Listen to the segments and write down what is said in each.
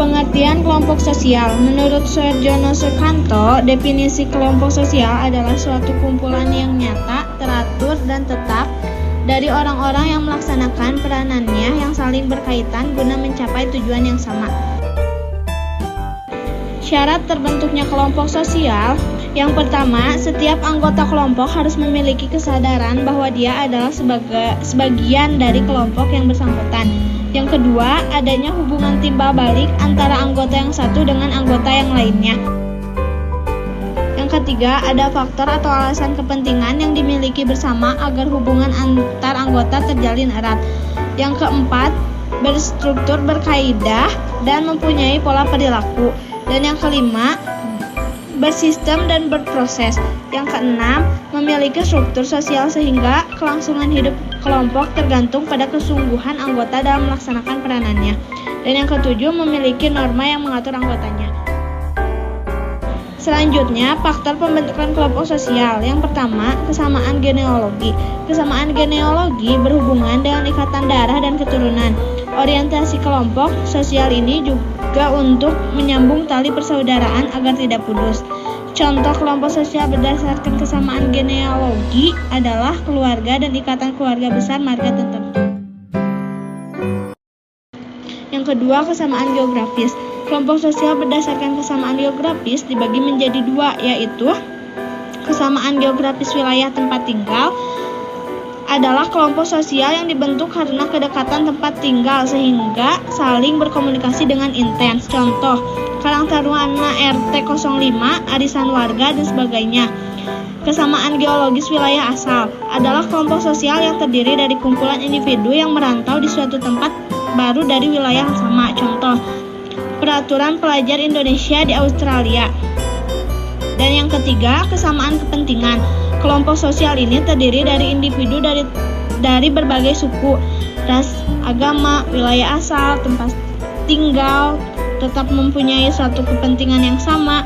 Pengertian kelompok sosial. Menurut Suharjono Sukanto, definisi kelompok sosial adalah suatu kumpulan yang nyata, teratur, dan tetap dari orang-orang yang melaksanakan peranannya yang saling berkaitan guna mencapai tujuan yang sama. Syarat terbentuknya kelompok sosial. Yang pertama, setiap anggota kelompok harus memiliki kesadaran bahwa dia adalah sebagian dari kelompok yang bersangkutan. Yang kedua, adanya hubungan timbal balik antara anggota yang satu dengan anggota yang lainnya. Yang ketiga, ada faktor atau alasan kepentingan yang dimiliki bersama agar hubungan antar anggota terjalin erat. Yang keempat, berstruktur berkaidah dan mempunyai pola perilaku. Dan yang kelima, bersistem dan berproses. Yang keenam, memiliki struktur sosial sehingga kelangsungan hidup kelompok tergantung pada kesungguhan anggota dalam melaksanakan peranannya. Dan yang ketujuh, memiliki norma yang mengatur anggotanya. Selanjutnya, faktor pembentukan kelompok sosial. Yang pertama, kesamaan genealogi. Kesamaan genealogi berhubungan dengan ikatan darah dan keturunan. Orientasi kelompok sosial ini juga untuk menyambung tali persaudaraan agar tidak putus. Contoh kelompok sosial berdasarkan kesamaan genealogi adalah keluarga dan ikatan keluarga besar marga tertentu. Yang kedua, kesamaan geografis. Kelompok sosial berdasarkan kesamaan geografis dibagi menjadi dua, yaitu kesamaan geografis wilayah tempat tinggal adalah kelompok sosial yang dibentuk karena kedekatan tempat tinggal sehingga saling berkomunikasi dengan intens. Contoh, Karang Taruna RT 05, arisan warga, dan sebagainya. Kesamaan geologis wilayah asal adalah kelompok sosial yang terdiri dari kumpulan individu yang merantau di suatu tempat baru dari wilayah yang sama. Contoh, peraturan pelajar Indonesia di Australia. Dan yang ketiga, kesamaan kepentingan. Kelompok sosial ini terdiri dari individu dari berbagai suku, ras, agama, wilayah asal, tempat tinggal, tetap mempunyai suatu kepentingan yang sama.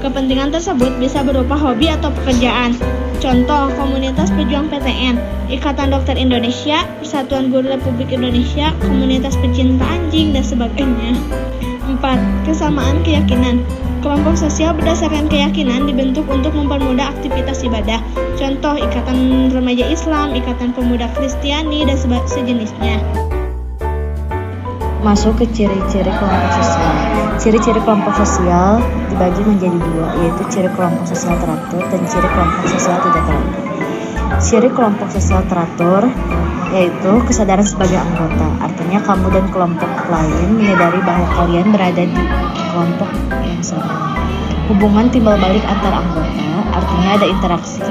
Kepentingan tersebut bisa berupa hobi atau pekerjaan. Contoh, komunitas pejuang PTN, Ikatan Dokter Indonesia, Persatuan Guru Republik Indonesia, komunitas pecinta anjing, dan sebagainya. 4. Kesamaan keyakinan. Kelompok sosial berdasarkan keyakinan dibentuk untuk mempermudah aktivitas ibadah. Contoh, Ikatan Remaja Islam, Ikatan Pemuda Kristiani, dan sejenisnya. Masuk ke ciri-ciri kelompok sosial. Ciri-ciri kelompok sosial dibagi menjadi dua, yaitu ciri kelompok sosial teratur dan ciri kelompok sosial tidak teratur. Ciri kelompok sosial teratur yaitu kesadaran sebagai anggota. Artinya kamu dan kelompok lain menyadari bahwa kalian berada di kelompok yang sama. Hubungan timbal balik antar anggota, artinya ada interaksi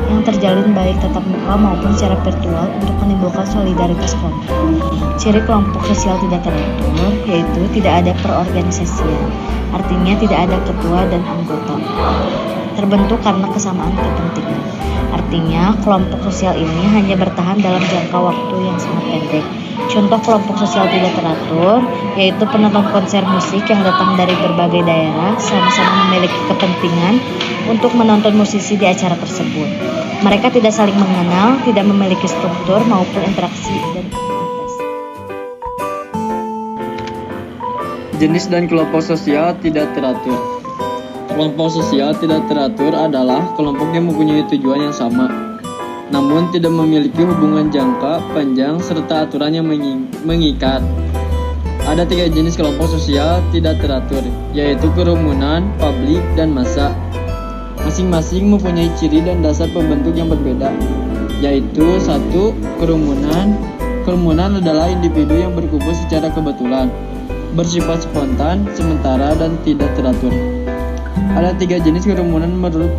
yang terjalin baik tatap muka maupun secara virtual untuk menimbulkan solidaritas kelompok. Ciri kelompok sosial tidak teratur yaitu tidak ada perorganisasian, artinya tidak ada ketua dan anggota. Terbentuk karena kesamaan kepentingan. Artinya, kelompok sosial ini hanya bertahan dalam jangka waktu yang sangat pendek. Contoh kelompok sosial tidak teratur, yaitu penonton konser musik yang datang dari berbagai daerah, sama-sama memiliki kepentingan untuk menonton musisi di acara tersebut. Mereka tidak saling mengenal, tidak memiliki struktur maupun interaksi dan aktivitas. Jenis dan kelompok sosial tidak teratur. Kelompok sosial tidak teratur adalah kelompok yang mempunyai tujuan yang sama, namun tidak memiliki hubungan jangka panjang serta aturan yang mengikat. Ada 3 jenis kelompok sosial tidak teratur, yaitu kerumunan, publik, dan massa. Masing-masing mempunyai ciri dan dasar pembentuk yang berbeda, yaitu 1. Kerumunan. Kerumunan adalah individu yang berkumpul secara kebetulan, bersifat spontan, sementara, dan tidak teratur. Ada 3 jenis kerumunan menurut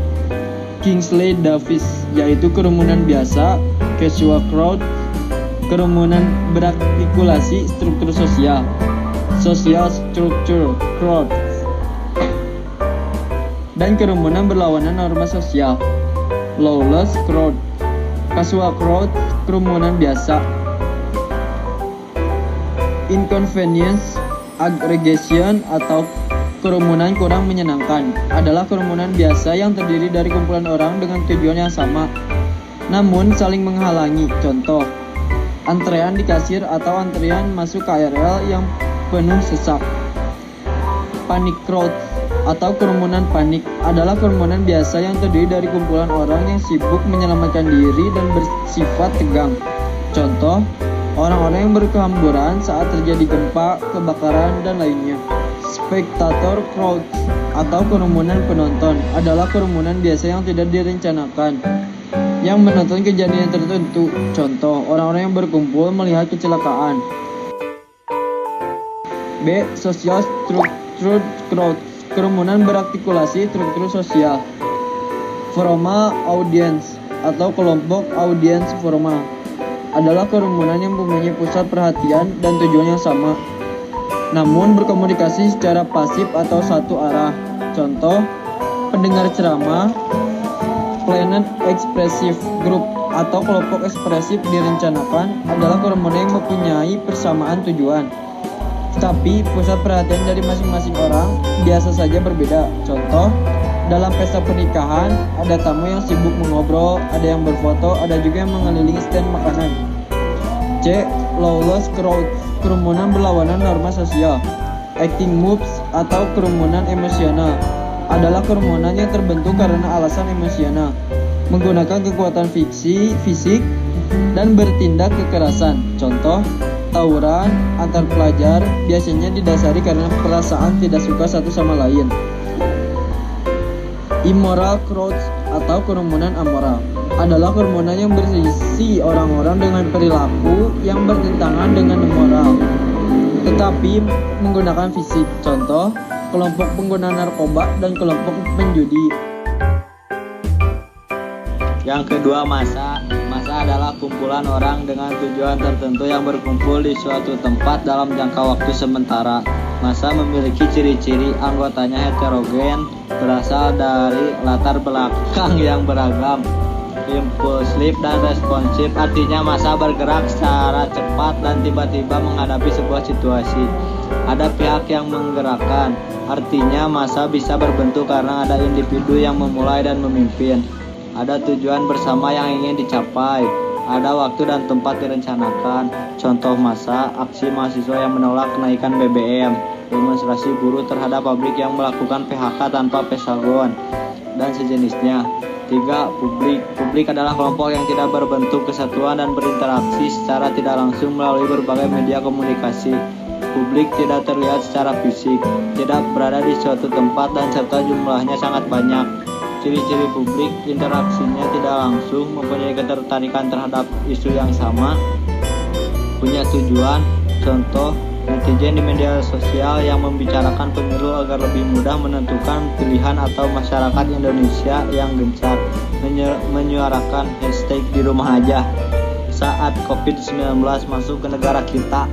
Kingsley Davis, yaitu kerumunan biasa, casual crowd, kerumunan berartikulasi struktur sosial, social structure crowd, dan kerumunan berlawanan norma sosial, lawless crowd. Casual crowd, kerumunan biasa. Inconvenience aggregation atau kerumunan kurang menyenangkan adalah kerumunan biasa yang terdiri dari kumpulan orang dengan tujuan yang sama, namun saling menghalangi. Contoh, antrean di kasir atau antrean masuk KRL yang penuh sesak. Panic crowd atau kerumunan panik adalah kerumunan biasa yang terdiri dari kumpulan orang yang sibuk menyelamatkan diri dan bersifat tegang. Contoh, orang-orang yang berhamburan saat terjadi gempa, kebakaran, dan lainnya. Spectator crowd atau kerumunan penonton adalah kerumunan biasa yang tidak direncanakan, yang menonton kejadian tertentu. Contoh, orang-orang yang berkumpul melihat kecelakaan. B. Social structure crowd, kerumunan berartikulasi struktur sosial. Formal audience atau kelompok audiens formal adalah kerumunan yang mempunyai pusat perhatian dan tujuan yang sama, namun berkomunikasi secara pasif atau satu arah. Contoh, pendengar ceramah. Planet expressive group atau kelompok ekspresif direncanakan adalah kerumunan yang mempunyai persamaan tujuan, tapi pusat perhatian dari masing-masing orang biasa saja berbeda. Contoh, dalam pesta pernikahan ada tamu yang sibuk mengobrol, ada yang berfoto, ada juga yang mengelilingi stand makanan. C. Lawless crowd, kerumunan berlawanan norma sosial. Acting moves atau kerumunan emosional adalah kerumunan yang terbentuk karena alasan emosional, menggunakan kekuatan fisik dan bertindak kekerasan. Contoh, tawuran antar pelajar biasanya didasari karena perasaan tidak suka satu sama lain. Immoral crowds atau kerumunan amoral adalah kerumunan yang berisi orang-orang dengan perilaku yang bertentangan dengan moral, tetapi menggunakan fisik. Contoh, kelompok pengguna narkoba dan kelompok penjudi. Yang kedua, massa. Massa adalah kumpulan orang dengan tujuan tertentu yang berkumpul di suatu tempat dalam jangka waktu sementara. Massa memiliki ciri-ciri anggotanya heterogen, berasal dari latar belakang yang beragam, impulsif dan responsif, artinya massa bergerak secara cepat dan tiba-tiba menghadapi sebuah situasi. Ada pihak yang menggerakkan, artinya massa bisa berbentuk karena ada individu yang memulai dan memimpin. Ada tujuan bersama yang ingin dicapai, ada waktu dan tempat direncanakan. Contoh massa, aksi mahasiswa yang menolak kenaikan BBM, demonstrasi buruh terhadap pabrik yang melakukan PHK tanpa pesangon, dan sejenisnya. 3. Publik. Publik adalah kelompok yang tidak berbentuk kesatuan dan berinteraksi secara tidak langsung melalui berbagai media komunikasi. Publik tidak terlihat secara fisik, tidak berada di suatu tempat, dan serta jumlahnya sangat banyak. Ciri-ciri publik: interaksinya tidak langsung, mempunyai ketertarikan terhadap isu yang sama, punya tujuan. Contoh, netizen di media sosial yang membicarakan pemilu agar lebih mudah menentukan pilihan, atau masyarakat Indonesia yang gencar menyuarakan hashtag di rumah aja saat COVID-19 masuk ke negara kita.